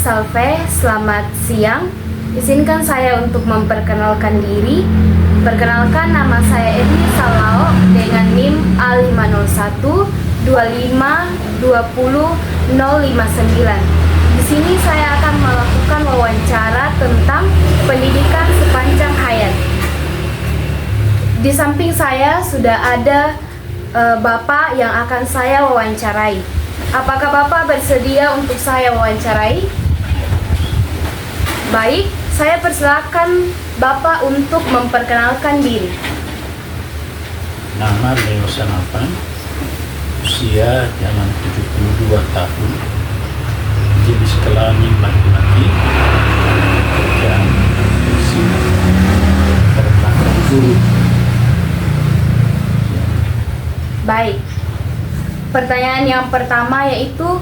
Salve, selamat siang. Izinkan saya untuk memperkenalkan diri. Perkenalkan, nama saya Edni Salao dengan NIM A501 25 20 059. Di sini saya akan melakukan wawancara tentang pendidikan sepanjang hayat. Di samping saya sudah ada Bapak yang akan saya wawancarai. Apakah Bapak bersedia untuk saya wawancarai? Baik, saya persilakan Bapak untuk memperkenalkan diri. Nama Leo Sanapan, usia jalan 72 tahun, jenis kelamin laki-laki, pekerjaan profesi, berbakat guru. Baik, pertanyaan yang pertama yaitu,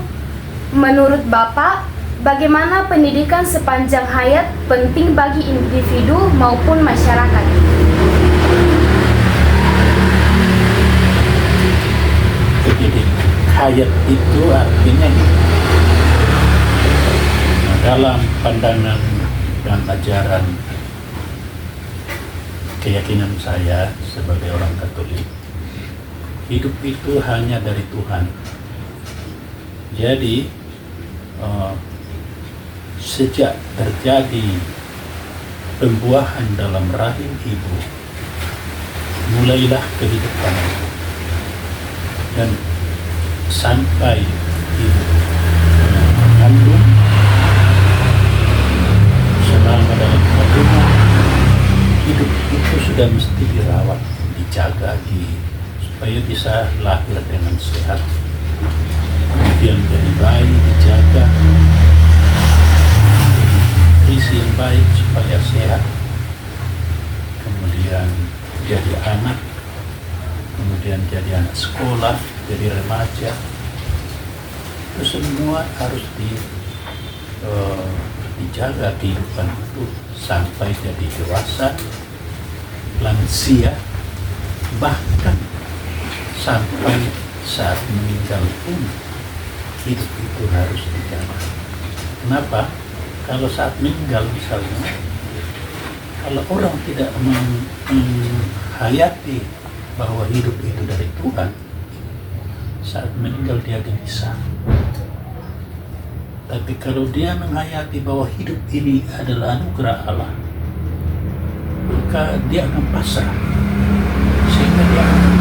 menurut Bapak, bagaimana pendidikan sepanjang hayat penting bagi individu maupun masyarakat? Pendidikan hayat itu artinya dalam pandangan dan ajaran keyakinan saya sebagai orang Katolik, hidup itu hanya dari Tuhan. Jadi sejak terjadi pembuahan dalam rahim ibu, mulailah kehidupan itu. Dan sampai ibu mengandung, selama dalam kandungan, hidup itu sudah mesti dirawat, dijaga, supaya bisa lahir dengan sehat. Kemudian jadi bayi dijaga, nutrisi yang baik supaya sehat. Kemudian jadi anak, kemudian jadi anak sekolah, jadi remaja. Itu semua harus dijaga kehidupan itu sampai jadi dewasa, lansia, bahkan sampai saat meninggal pun hidup itu harus dijaga. Kenapa? Kalau saat meninggal misalnya, kalau orang tidak menghayati bahwa hidup itu dari Tuhan, saat meninggal dia gelisah. Tapi kalau dia menghayati bahwa hidup ini adalah anugerah Allah, maka dia akan pasrah, sehingga dia akan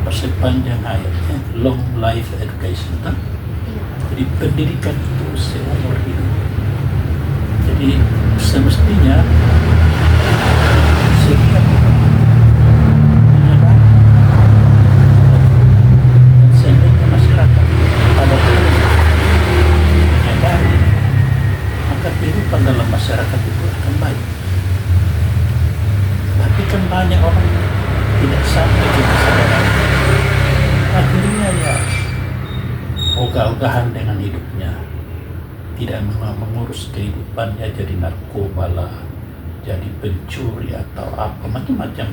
sepanjang hayatnya, long life education kan? Jadi pendidikan itu seumur hidup. Jadi semestinya setiap menyadari dan seandainya masyarakat pada menyadari, maka kehidupan dalam masyarakat itu akan baik. Tapi kan banyak orang tidak sampai ke kesadaran. Akhirnya ya ogah-ogahan dengan hidupnya, tidak mengurus kehidupannya, jadi narkoba lah, jadi pencuri atau apa, macam-macam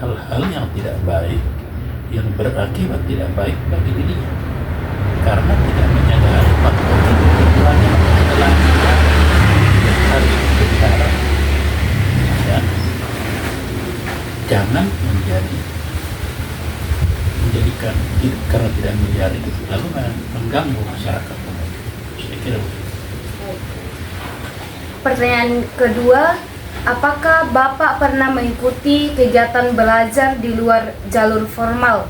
hal-hal yang tidak baik, yang berakibat tidak baik bagi dirinya, karena tidak menyadari bahwa hidup itu hanya adalah yang harus dipelihara. Ya, jangan menjadikan hidup karena tidak melihara hidup lalu mengganggu masyarakat. Saya kira begitu. Pertanyaan kedua, apakah Bapak pernah mengikuti kegiatan belajar di luar jalur formal?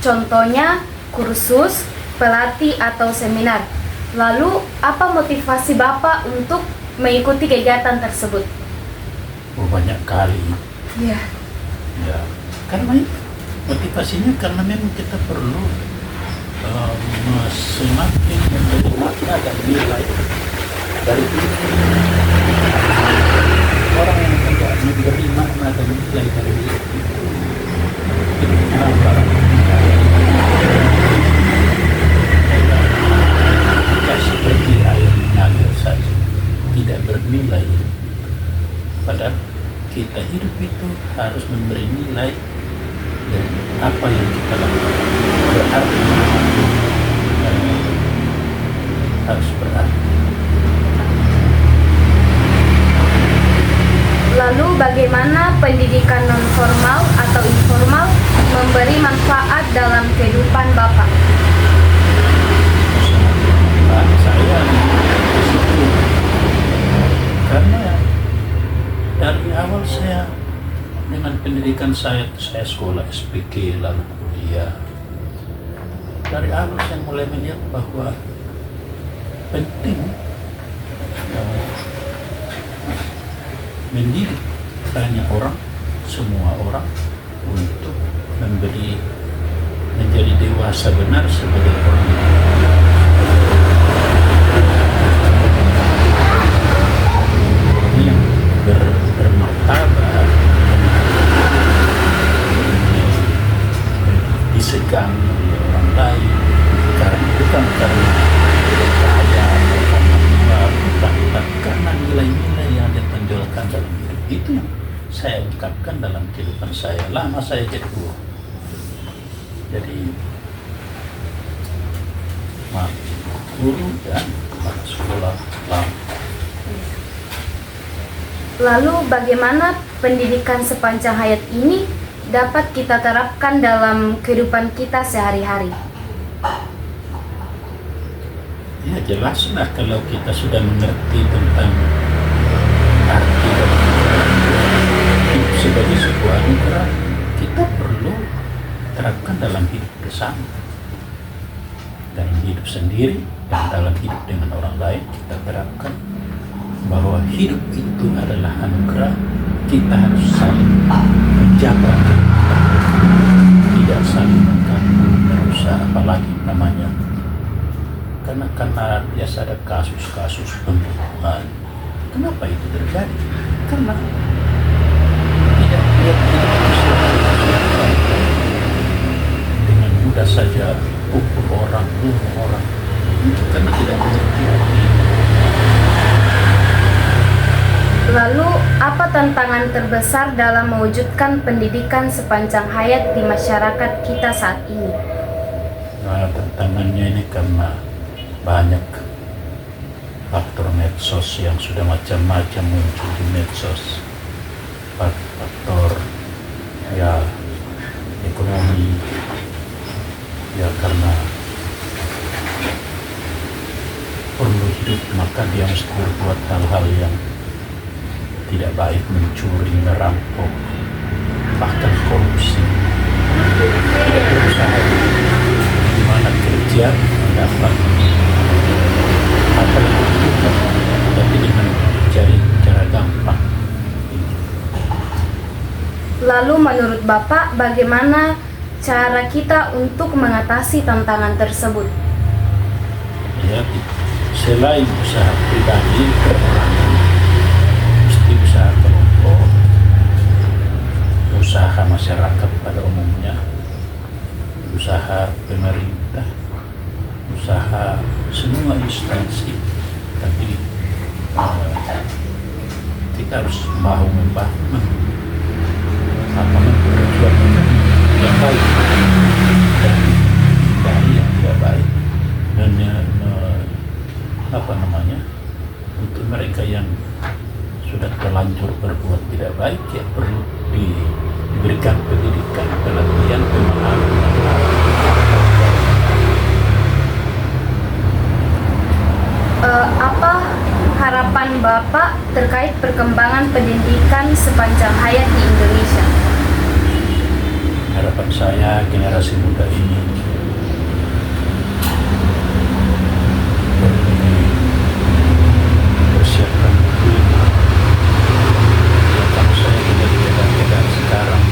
Contohnya kursus, pelatih atau seminar. Lalu apa motivasi Bapak untuk mengikuti kegiatan tersebut? Banyak kali. Ya. Ya, karena itu motivasinya karena memang kita perlu semakin menjadi makna dan nilai dari hidup. Orang yang tidak memberi makna dan nilai dari hidup itu hidupnya apa? Ya seperti air mengalir saja, tidak bernilai. Padahal kita hidup itu harus memberi nilai dan apa yang kita dalam berarti harus berarti. Lalu bagaimana pendidikan non formal atau informal memberi manfaat dalam kehidupan Bapak? Saya bersyukur karena dari awal saya dengan pendidikan saya sekolah SPK lalu kuliah. Dari awal saya mulai melihat bahwa penting mendidik banyak orang, semua orang untuk menjadi dewasa benar sebagai orang yang bermartabat, disegani oleh orang lain, bukan karena kaya atau karena uang, bukan karena nilai-nilai yang ditonjolkan dalam hidup. Itu yang saya ungkapkan dalam kehidupan saya. Lama saya jadi guru, jadi guru dan kepala sekolah lama. Lalu bagaimana pendidikan sepanjang hayat ini dapat kita terapkan dalam kehidupan kita sehari-hari? Ya jelaslah kalau kita sudah mengerti tentang arti hidup sebagai sebuah anugerah, kita perlu terapkan dalam hidup bersama, dalam hidup sendiri dan dalam hidup dengan orang lain. Kita terapkan bahwa hidup itu adalah anugerah. Kita harus saling menjaga, tidak saling mengganggu, merusak, apalagi namanya karena biasa ada kasus-kasus pembunuhan. Kenapa itu terjadi? Karena tidak dengan mudah saja pukul orang, bunuh orang, itu karena tidak mengerti arti. Lalu apa tantangan terbesar dalam mewujudkan pendidikan sepanjang hayat di masyarakat kita saat ini? Nah, tantangannya ini karena banyak faktor medsos yang sudah macam-macam muncul di medsos. Faktor ya ekonomi, ya karena perlu hidup maka dia mesti berbuat hal-hal yang tidak baik, mencuri, merampok, bahkan korupsi. Tidak berusaha di mana kerja mendapat apa yang dibutuhkan, tapi dengan cari cara gampang. Lalu menurut Bapak bagaimana cara kita untuk mengatasi tantangan tersebut? Ya, selain usaha pribadi, perorangan, mesti usaha kelompok, usaha masyarakat pada umumnya, usaha pemerintah, usaha semua instansi. Tapi kita harus membangun memperjuangkan yang baik dan dari yang tidak baik, dan untuk mereka yang sudah terlanjur berbuat tidak baik, ya perlu diberikan pendidikan, pelatihan, pemahaman. Apa harapan Bapak terkait perkembangan pendidikan sepanjang hayat di Indonesia? Harapan saya generasi muda ini bersiapkan diri. Kalau saya lihat keadaan sekarang,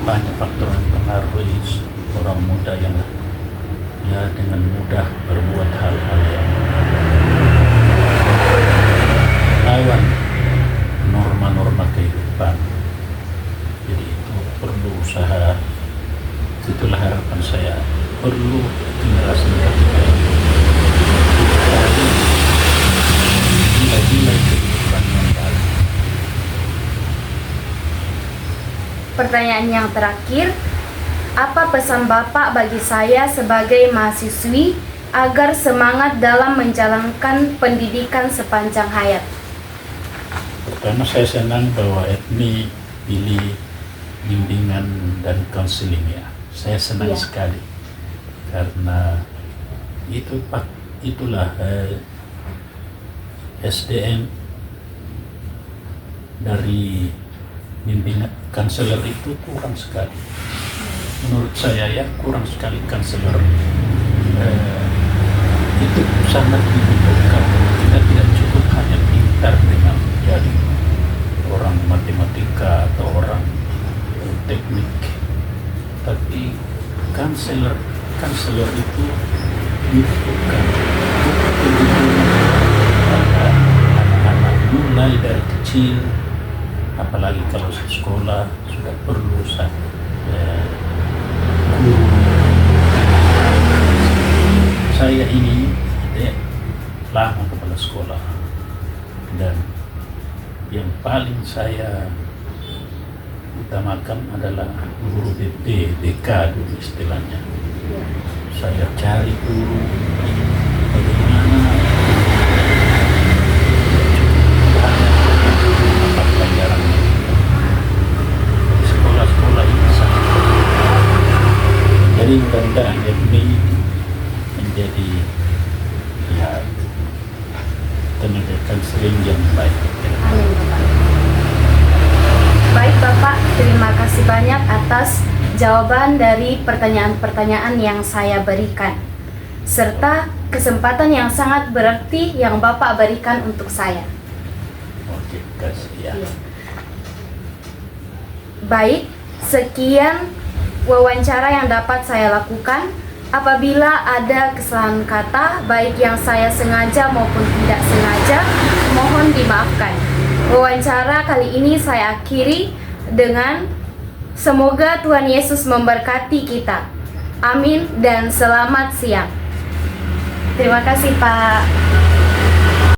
banyak faktor yang mempengaruhi orang muda yang dengan mudah berbuat hal-hal yang lawan norma-norma kehidupan. Jadi itu perlu usaha. Itulah harapan saya, perlu generasi muda kita nilai-nilai kehidupan yang baik. pertanyaan yang terakhir, apa pesan Bapak bagi saya sebagai mahasiswi agar semangat dalam menjalankan pendidikan sepanjang hayat? Pertama, saya senang bahwa Edmi pilih bimbingan dan konseling ya. Saya senang Iya. sekali karena itulah SDM dari bimbingan konselor itu kurang sekali. Menurut saya ya kurang sekali konselor. Itu sangat dibutuhkan. Kita tidak cukup hanya pintar dengan jadi orang matematika atau orang teknik, tapi konselor itu dibutuhkan anak-anak mulai dari kecil, apalagi kalau sekolah sudah perlu guru. Saya ini lama kepala sekolah, dan yang paling saya utamakan adalah guru BP, BK dulu istilahnya. Saya cari guru bagaimana apa pelajarannya. Di sekolah-sekolah ini sangat penting. Jadi mudah-mudahan ini menjadi ya tenaga konseling yang baik. Amin, Bapak. Baik Bapak, terima kasih banyak atas jawaban dari pertanyaan-pertanyaan yang saya berikan, serta kesempatan yang sangat berarti yang Bapak berikan untuk saya. Oke, kasih ya. Iya. Baik, sekian wawancara yang dapat saya lakukan. Apabila ada kesalahan kata, baik yang saya sengaja maupun tidak sengaja, mohon dimaafkan. Wawancara kali ini saya akhiri dengan semoga Tuhan Yesus memberkati kita. Amin dan selamat siang. Terima kasih Pak.